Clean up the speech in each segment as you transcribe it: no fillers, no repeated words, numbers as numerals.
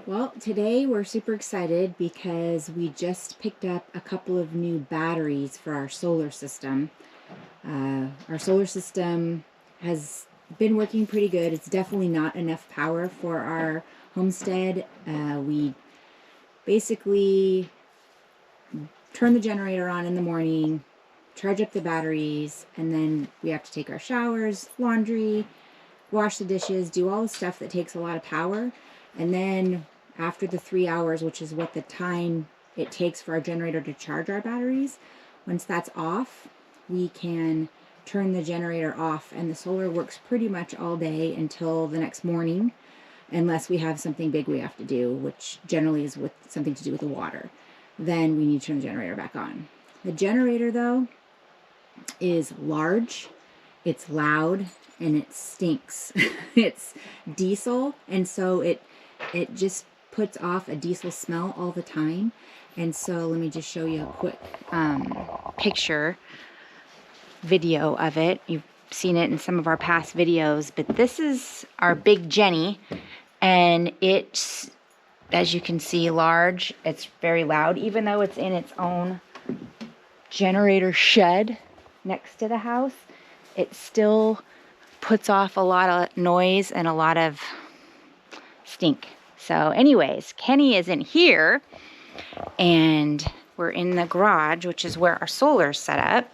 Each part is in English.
Well, today we're super excited because we just picked up a couple of new batteries for our solar system. Our solar system has been working pretty good. It's definitely not enough power for our homestead. We basically turn the generator on in the morning, charge up the batteries, and then we have to take our showers, laundry, wash the dishes, do all the stuff that takes a lot of power. And then after the 3 hours, which is what the time it takes for our generator to charge our batteries, once that's off, we can turn the generator off, and the solar works pretty much all day until the next morning, unless we have something big we have to do, which generally is with something to do with the water. Then we need to turn the generator back on. The generator, though, is large, it's loud, and it stinks. It's diesel, and so it just puts off a diesel smell all the time. And so let me just show you a quick picture video of it. You've seen it in some of our past videos, but this is our big Jenny, and it's, as you can see, large. It's very loud, even though it's in its own generator shed next to the house. It still puts off a lot of noise and a lot of stink. So anyways, Kenny isn't here, and we're in the garage, which is where our solar's set up,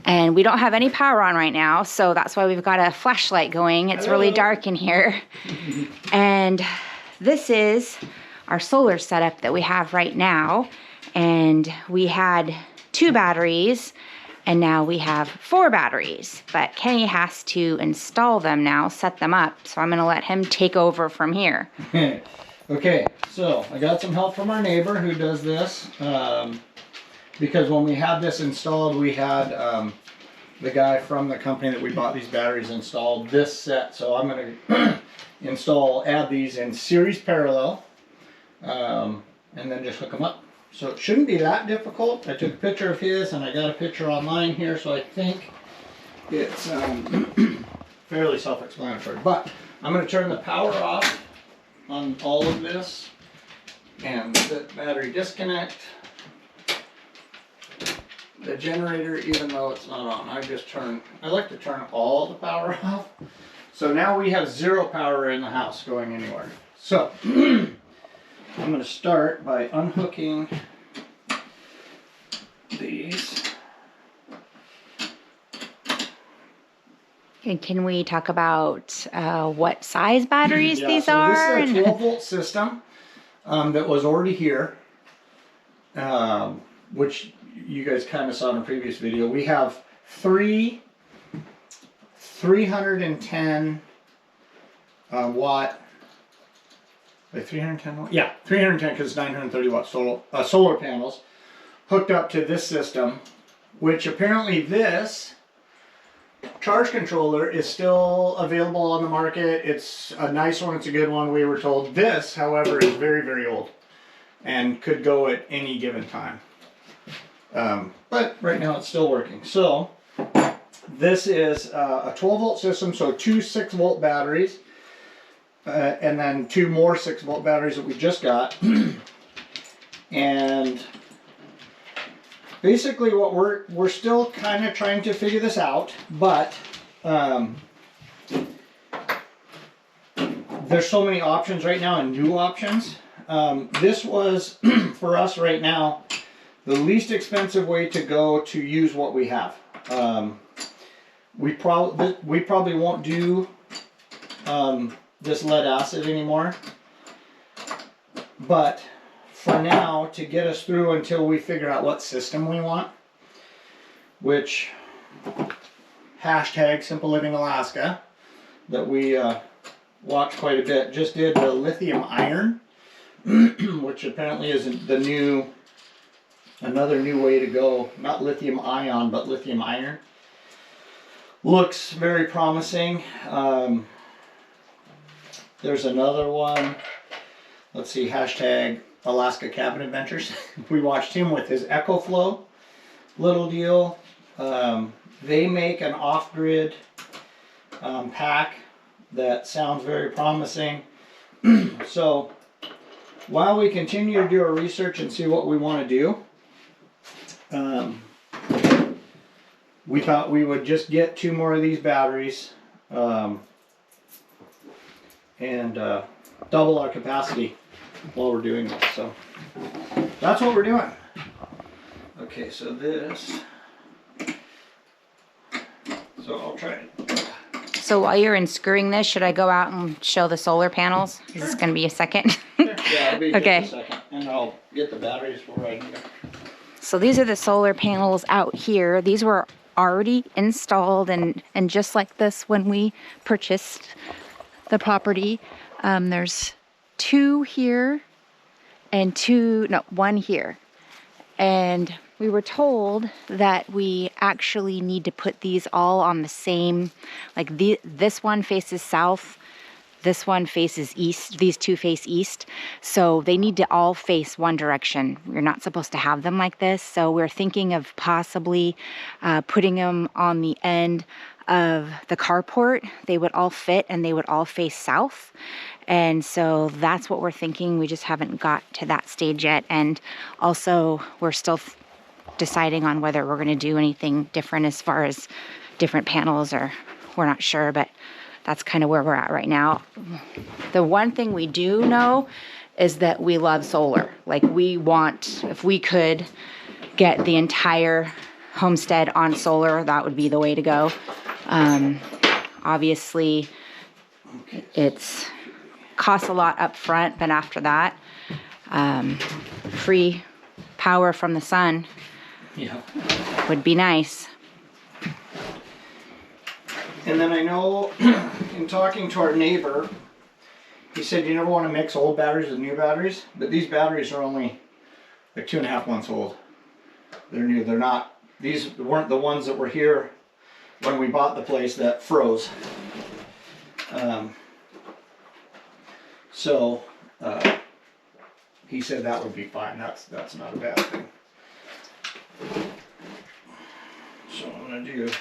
and we don't have any power on right now, so that's why we've got a flashlight going. It's really dark in here. And this is our solar setup that we have right now, and we had 2 batteries, and now we have 4 batteries, but Kenny has to install them now, set them up, so I'm going to let him take over from here. Okay, so I got some help from our neighbor who does this, because when we had this installed, we had the guy from the company that we bought these batteries installed this set, so I'm going to add these in series parallel, and then just hook them up. So it shouldn't be that difficult. I took a picture of his, and I got a picture online here, so I think it's fairly self-explanatory. But I'm going to turn the power off on all of this, and the battery disconnect. The generator, even though it's not on, I like to turn all the power off. So now we have 0 power in the house going anywhere. So I'm going to start by unhooking these. And can we talk about what size batteries these are? This is a 12-volt system that was already here, which you guys kind of saw in a previous video. We have 3 310 watt. Like 310 watt? Yeah, 310 because it's 930 watt solar panels hooked up to this system, which apparently this charge controller is still available on the market. It's a nice one, it's a good one, we were told. This, however, is very, very old and could go at any given time. But right now it's still working. So this is a 12-volt system, so 2 6-volt batteries. And then 2 more 6-volt batteries that we just got. And basically what we're still kind of trying to figure this out, but there's so many options right now, and new options. This was for us right now the least expensive way to go to use what we have. We probably won't do this lead acid anymore, but for now, to get us through until we figure out what system we want, which hashtag Simple Living Alaska, that we watch quite a bit, just did the lithium iron, which apparently is another new way to go. Not lithium ion, but lithium iron. Looks very promising. There's another one. Let's see, hashtag Alaska Cabin Adventures. We watched him with his EcoFlow little deal. They make an off-grid pack that sounds very promising. So while we continue to do our research and see what we want to do, we thought we would just get 2 more of these batteries and double our capacity while we're doing this. So that's what we're doing. Okay, so this. So I'll try it. So while you're unscrewing this, should I go out and show the solar panels? Is this going to be a second? Yeah, it'll be Okay. just a second. And I'll get the batteries for right here. So these are the solar panels out here. These were already installed and just like this when we purchased the property. There's 2 here and 1 here. And we were told that we actually need to put these all on the same, like this one faces south, this one faces east, these 2 face east. So they need to all face one direction. We're not supposed to have them like this. So we're thinking of possibly putting them on the end of the carport. They would all fit and they would all face south. And so that's what we're thinking. We just haven't got to that stage yet. And also we're still deciding on whether we're going to do anything different as far as different panels, or we're not sure, but that's kind of where we're at right now. The one thing we do know is that we love solar. Like, we want, if we could get the entire homestead on solar, that would be the way to go. Obviously it's costs a lot up front, but after that, free power from the sun would be nice. And then I know in talking to our neighbor, he said you never want to mix old batteries with new batteries, but these batteries are only like 2.5 months old. They're new. They're not, these weren't the ones that were here when we bought the place that froze. He said that would be fine. That's not a bad thing. So I'm going to do,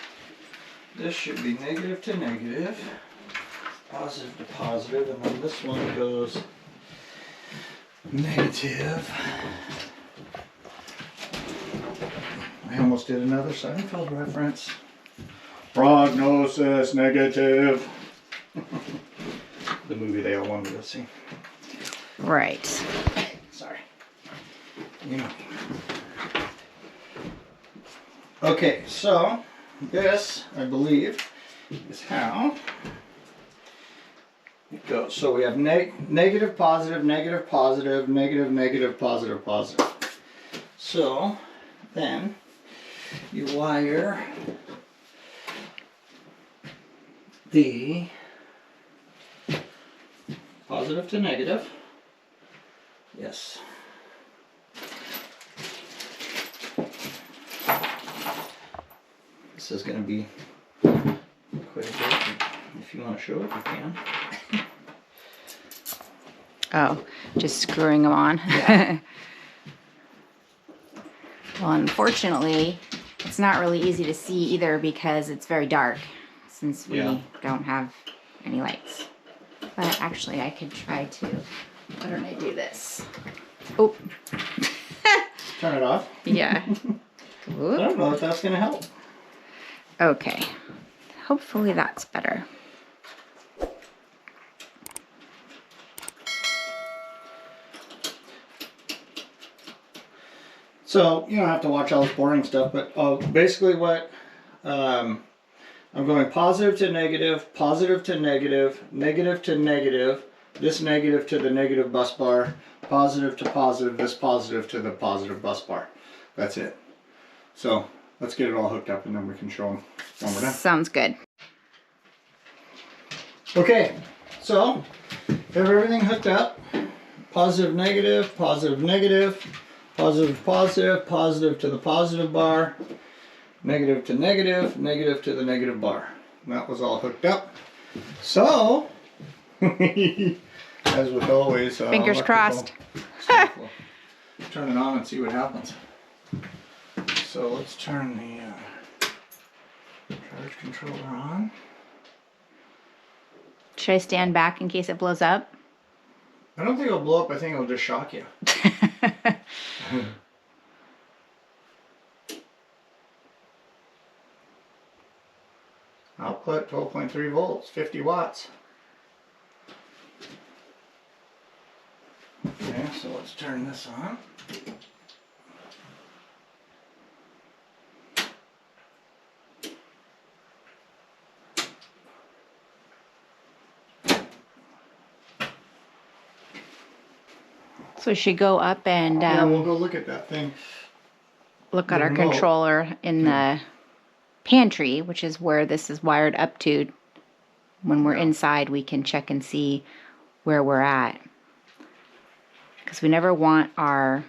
this should be negative to negative, positive to positive, and then this one goes negative. I almost did another Seinfeld reference. Prognosis negative. The movie they all wanted to see. Right. Sorry. You know. Okay, so this, I believe, is how it goes. So we have negative, positive, negative, positive, negative, negative, positive, positive. So then you wire the positive to negative. Yes. This is going to be quite a bit. If you want to show it, you can. Oh, just screwing them on. Yeah. Well, unfortunately, it's not really easy to see either because it's very dark since we don't have any lights. But actually, I could try to. Why don't I do this? Oh. Turn it off. Yeah. I don't know if that's going to help. Okay. Hopefully that's better. So you don't have to watch all this boring stuff, but basically what I'm going positive to negative, positive to negative, negative to negative, this negative to the negative bus bar, positive to positive, this positive to the positive bus bar. That's it. So let's get it all hooked up and then we can show them when we're done. Sounds good. Okay, so we have everything hooked up. Positive, negative, positive, negative, positive, positive, positive to the positive bar, negative to negative, negative to the negative bar. And that was all hooked up. So, as with always, Fingers crossed. We'll turn it on and see what happens. So let's turn the charge controller on. Should I stand back in case it blows up? I don't think it'll blow up. I think it'll just shock you. Output 12.3 volts, 50 watts. Okay, so let's turn this on. So we should go up and Yeah, we'll go look at that thing. look at The our remote. controller in the pantry, which is where this is wired up to. When we're inside, we can check and see where we're at. Because we never want our...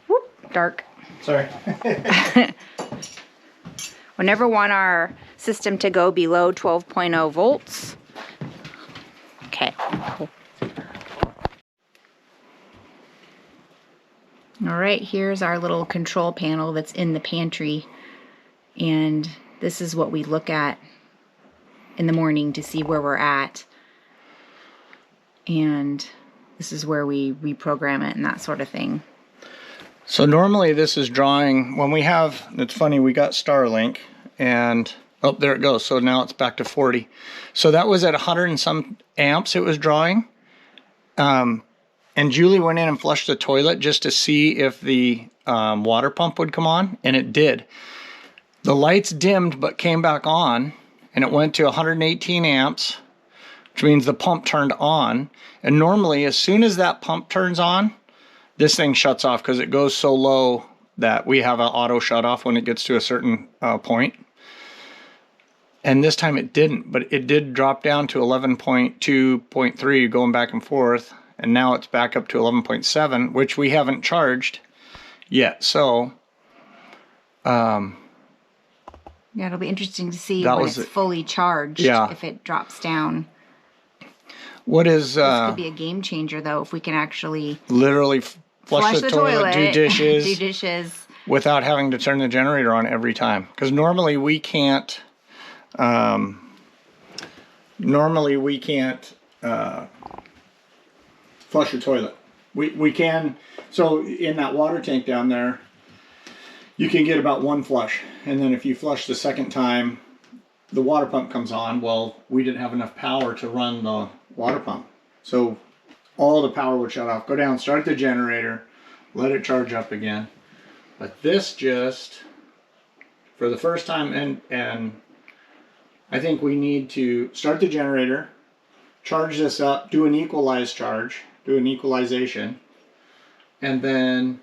Whoop, dark. Sorry. We never want our system to go below 12.0 volts. Okay. All right, here's our little control panel that's in the pantry. And this is what we look at in the morning to see where we're at. And this is where we reprogram it and that sort of thing. So normally this is drawing, when we have, it's funny, we got Starlink and, oh, there it goes. So now it's back to 40. So that was at 100 and some amps it was drawing. And Julie went in and flushed the toilet just to see if the water pump would come on, and it did. The lights dimmed but came back on, and it went to 118 amps, which means the pump turned on. And normally, as soon as that pump turns on, this thing shuts off because it goes so low that we have an auto shut off when it gets to a certain point. And this time it didn't, but it did drop down to 11.2.3 going back and forth. And now it's back up to 11.7, which we haven't charged yet. So, yeah, it'll be interesting to see when it's fully charged, if it drops down. What is... this could be a game changer, though, if we can actually... literally flush the toilet, do dishes, do dishes, without having to turn the generator on every time. Because normally we can't... flush the toilet. We can, so in that water tank down there, you can get about one flush. And then if you flush the second time, the water pump comes on. Well, we didn't have enough power to run the water pump. So all the power would shut off. Go down, start the generator, let it charge up again. But this just, for the first time, and I think we need to start the generator, charge this up, do an equalized charge, do an equalization, and then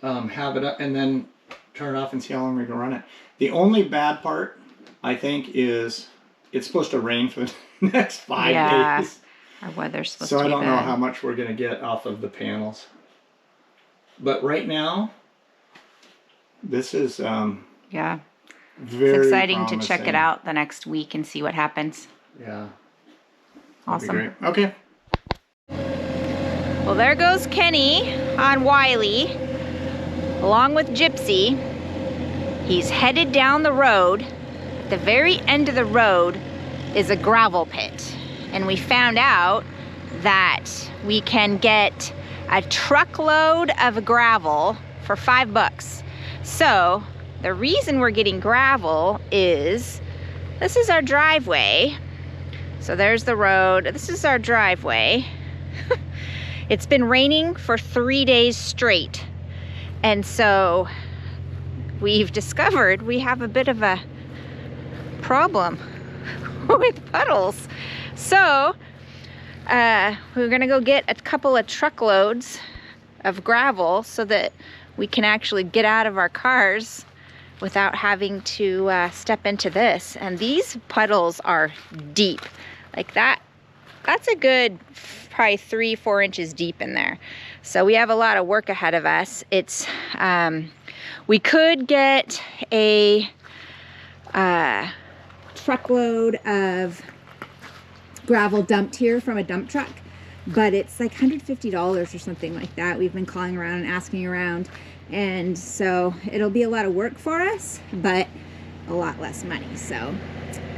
have it up, and then turn it off and see how long we can run it. The only bad part, I think, is it's supposed to rain for the next 5 days. Our weather's supposed to be So I don't know bad. how much we're going to get off of the panels. But right now, this is Yeah. very It's exciting promising. to check it out the next week and see what happens. Yeah. Awesome. That'd be great. Okay. Well, there goes Kenny on Wiley, along with Gypsy. He's headed down the road. At the very end of the road is a gravel pit. And we found out that we can get a truckload of gravel for $5. So the reason we're getting gravel is this is our driveway. So there's the road. This is our driveway. It's been raining for 3 days straight. And so we've discovered we have a bit of a problem with puddles. So we're gonna go get a couple of truckloads of gravel so that we can actually get out of our cars without having to step into this. And these puddles are deep. Like that's a good probably 3-4 inches deep in there. So we have a lot of work ahead of us. It's we could get a truckload of gravel dumped here from a dump truck, but it's like $150 or something like that. We've been calling around and asking around, and so it'll be a lot of work for us, but a lot less money. So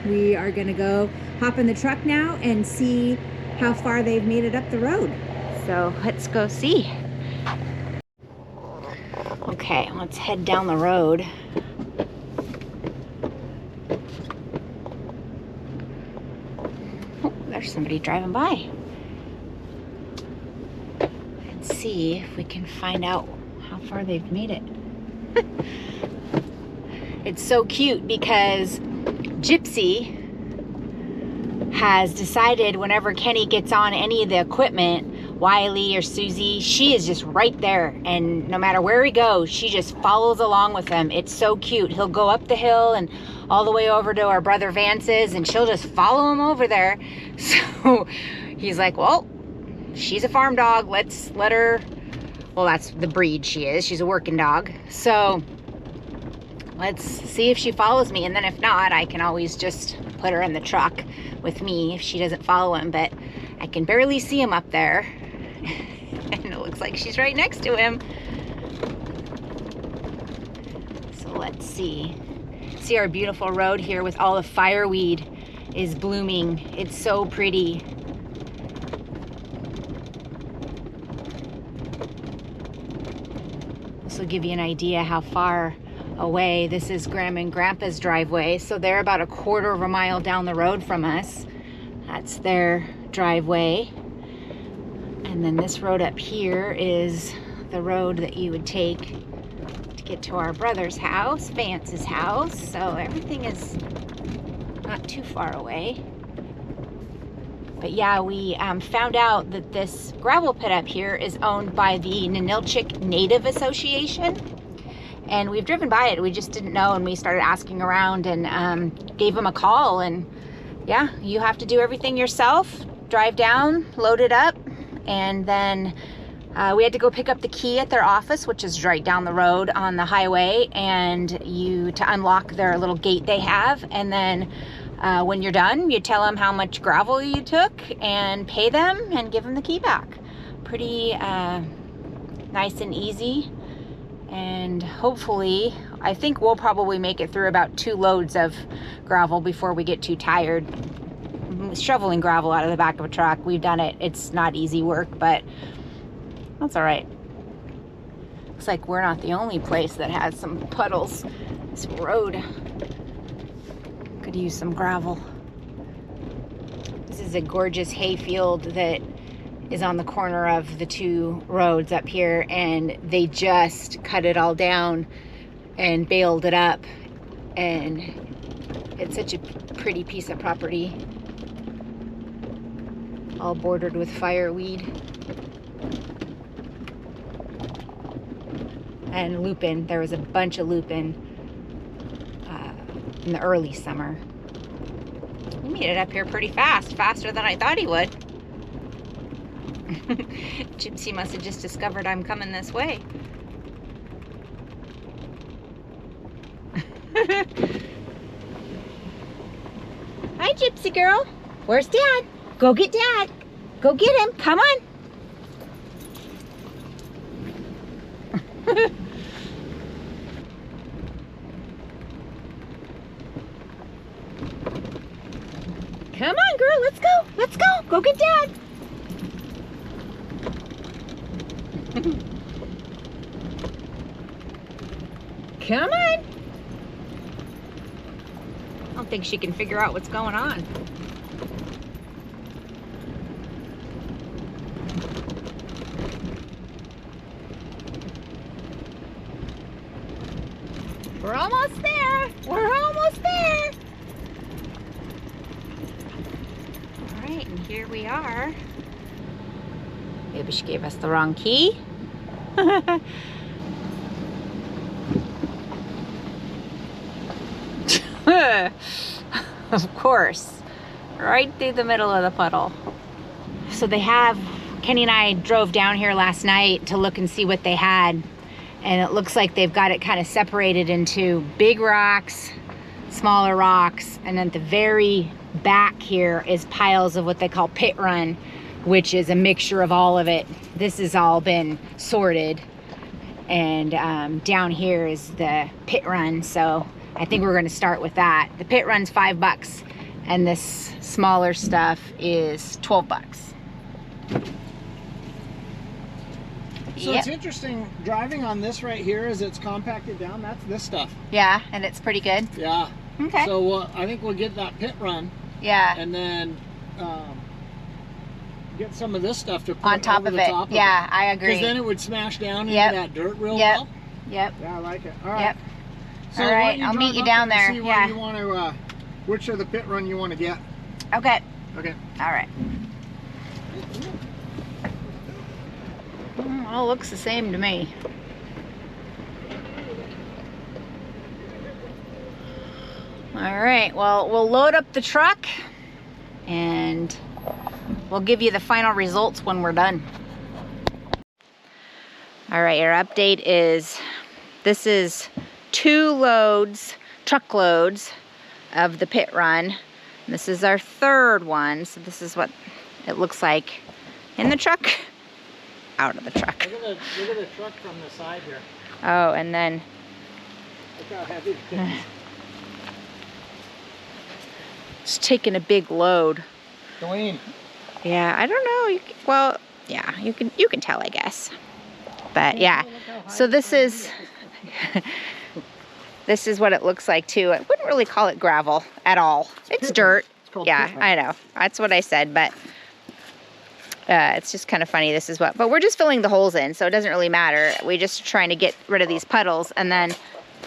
we are gonna go hop in the truck now and see how far they've made it up the road. So let's go see. Okay, let's head down the road. Oh, there's somebody driving by. Let's see if we can find out how far they've made it. It's so cute because Gypsy has decided whenever Kenny gets on any of the equipment, Wiley or Susie, she is just right there, and no matter where he goes, she just follows along with him. It's so cute. He'll go up the hill and all the way over to our brother Vance's, and she'll just follow him over there. So he's like, well, she's a farm dog, let's let her, well, that's the breed she is, she's a working dog, so let's see if she follows me, and then if not, I can always just put her in the truck with me if she doesn't follow him. But I can barely see him up there. And it looks like she's right next to him. So let's see. See our beautiful road here with all the fireweed is blooming. It's so pretty. This will give you an idea how far away. This is Grandma and Grandpa's driveway, so they're about 1/4 of a mile down the road from us. That's their driveway. And then this road up here is the road that you would take to get to our brother's house, Vance's house. So everything is not too far away. But yeah, we found out that this gravel pit up here is owned by the Ninilchik Native Association. And we've driven by it, we just didn't know, and we started asking around and gave them a call. And yeah, you have to do everything yourself. Drive down, load it up, and then we had to go pick up the key at their office, which is right down the road on the highway, and to unlock their little gate they have. And then when you're done, you tell them how much gravel you took and pay them and give them the key back. Pretty nice and easy. And hopefully, I think we'll probably make it through about 2 loads of gravel before we get too tired. Shoveling gravel out of the back of a truck, we've done it. It's not easy work, but that's all right. Looks like we're not the only place that has some puddles. This road could use some gravel. This is a gorgeous hayfield that is on the corner of the 2 roads up here, and they just cut it all down and baled it up, and it's such a pretty piece of property, all bordered with fireweed and lupin. There was a bunch of lupin in the early summer. He made it up here pretty fast, faster than I thought he would. Gypsy must have just discovered I'm coming this way. Hi, Gypsy girl. Where's Dad? Go get Dad. Go get him. Come on. Come on, girl. Let's go. Let's go. Go get Dad. Come on. I don't think she can figure out what's going on. We're almost there. We're almost there. All right, and here we are. Maybe she gave us the wrong key. Of course, right through the middle of the puddle. So Kenny and I drove down here last night to look and see what they had, and it looks like they've got it kind of separated into big rocks, smaller rocks, and at the very back here is piles of what they call pit run, which is a mixture of all of it. This has all been sorted, and down here is the pit run, so I think we're going to start with that. The pit run's $5, and this smaller stuff is 12 bucks. So it's interesting driving on this right here as it's compacted down. That's this stuff. Yeah, and it's pretty good. Yeah. Okay. So I think we'll get that pit run. Yeah. And then get some of this stuff to put On top over of the it. top Yeah, of it. I agree. Because then it would smash down Yep. into that dirt real Yep. well. Yep. Yeah, I like it. All right. Yep. So All why right, don't you I'll meet drive you up down and there. See Yeah. where you want to, which of the pit run you want to get. Okay. Okay. All right. All looks the same to me. All right, well, we'll load up the truck and we'll give you the final results when we're done. All right, your update is, this is 2 loads, truckloads of the pit run. This is our 3rd one, so this is what it looks like in the truck, out of the truck. Look at the truck from the side here. Oh, and then Look how heavy it is. it's taking a big load. Dwayne. Yeah, I don't know. Well, yeah, you can tell, I guess. But yeah, so this is this is what it looks like too. I wouldn't really call it gravel at all. It's dirt. It's called Yeah, pit run. I know. That's what I said, but it's just kind of funny. This is what, but we're just filling the holes in, so it doesn't really matter. We're just trying to get rid of these puddles, and then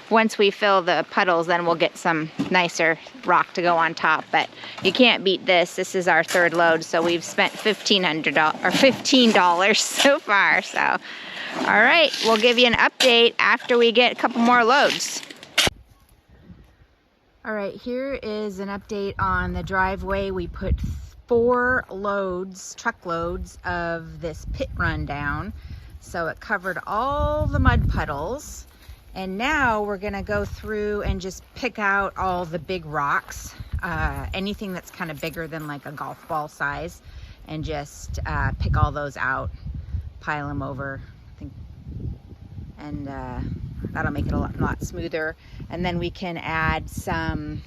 once we fill the puddles, then we'll get some nicer rock to go on top. But you can't beat this. This is our 3rd load, so we've spent $15 so far. So, all right, we'll give you an update after we get a couple more loads. All right, here is an update on the driveway. We put 4 loads, truckloads of this pit run down. So it covered all the mud puddles. And now we're gonna go through and just pick out all the big rocks, anything that's kind of bigger than like a golf ball size, and just pick all those out, pile them over, I think, and that'll make it a lot smoother. And then we can add some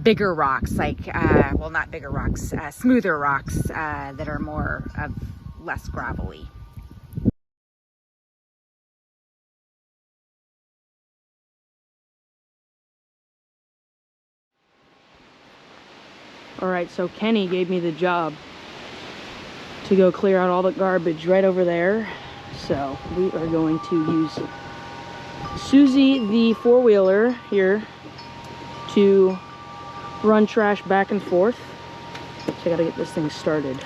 bigger rocks, like, well, not bigger rocks, smoother rocks that are more of less gravelly. Alright, so Kenny gave me the job to go clear out all the garbage right over there. So we are going to use Susie, the 4-wheeler here, to run trash back and forth. So I gotta get this thing started.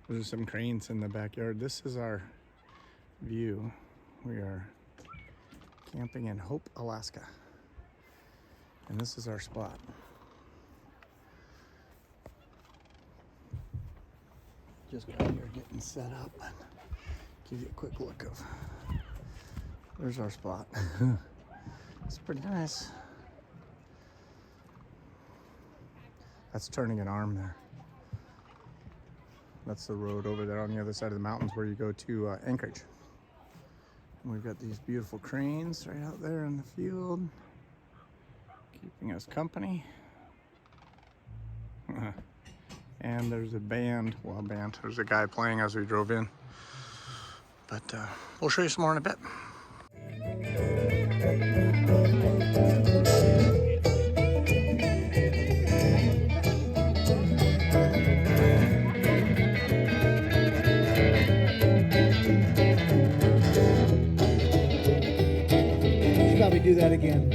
There's some cranes in the backyard. This is our view. We are camping in Hope, Alaska. And this is our spot. Just got here getting set up. Give you a quick look of. There's our spot. It's pretty nice. That's turning an arm there. That's the road over there on the other side of the mountains where you go to Anchorage. And we've got these beautiful cranes right out there in the field, keeping us company. And there's a band, well, there's a guy playing as we drove in. But we'll show you some more in a bit. Should probably do that again.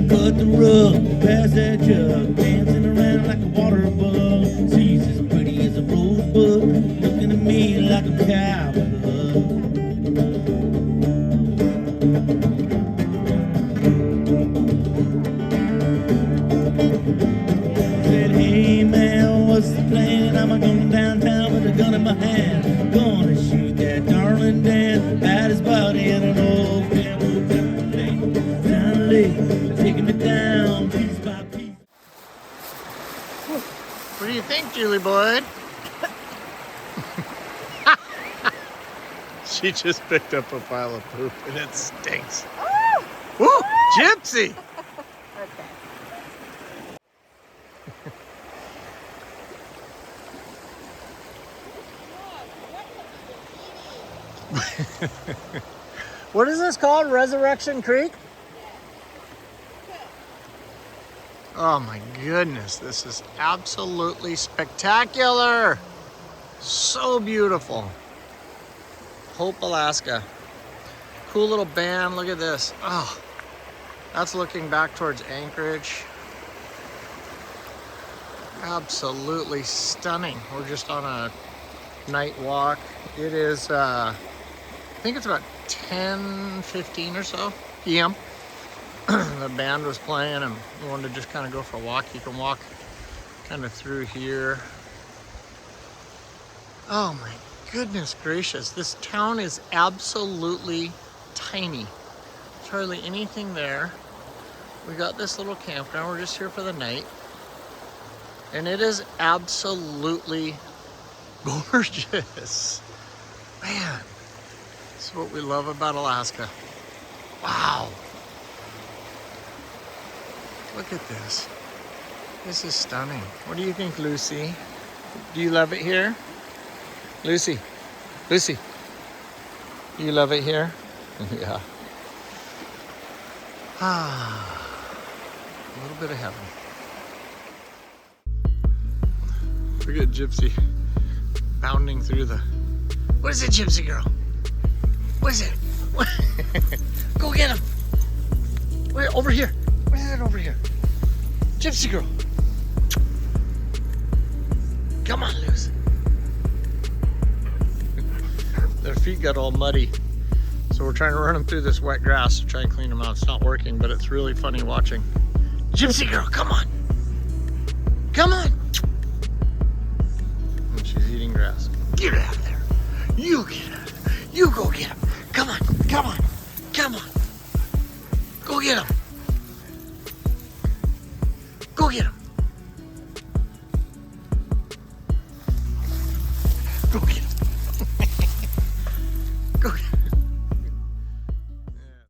Cut the rug, pass that jug, dancing around like a water bug. She's as pretty as a rosebud, looking at me like a cow with a hug. Said, hey man, what's the plan? I'm going downtown with a gun in my hand. Gonna shoot that darling Dan at his body in an old camel down late. Taking me down piece by piece. What do you think, Julie Boyd? She just picked up a pile of poop and it stinks. Oh! Woo! Gypsy! What is this called? Resurrection Creek? Oh my goodness, this is absolutely spectacular. So beautiful. Hope, Alaska. Cool little band, look at this. Oh, that's looking back towards Anchorage. Absolutely stunning. We're just on a night walk. It is, I think it's about 10:15 or so p.m. The band was playing and we wanted to just kind of go for a walk. You can walk kind of through here. Oh my goodness gracious. This town is absolutely tiny. There's hardly anything there. We got this little campground. We're just here for the night. And it is absolutely gorgeous. Man, this is what we love about Alaska. Wow. Look at this. This is stunning. What do you think, Lucy? Do you love it here? Lucy, Lucy, do you love it here? Yeah. Ah, a little bit of heaven. Look at Gypsy bounding through the... What is it, Gypsy girl? What is it? Go get him. Wait, over here. What is it over here? Gypsy girl. Come on, Lucy. Their feet got all muddy. So we're trying to run them through this wet grass to try and clean them out. It's not working, but it's really funny watching. Gypsy girl, come on. Come on. And she's eating grass. Get out of there. You get out of there. You go get him. Come on, come on, come on. Go get him.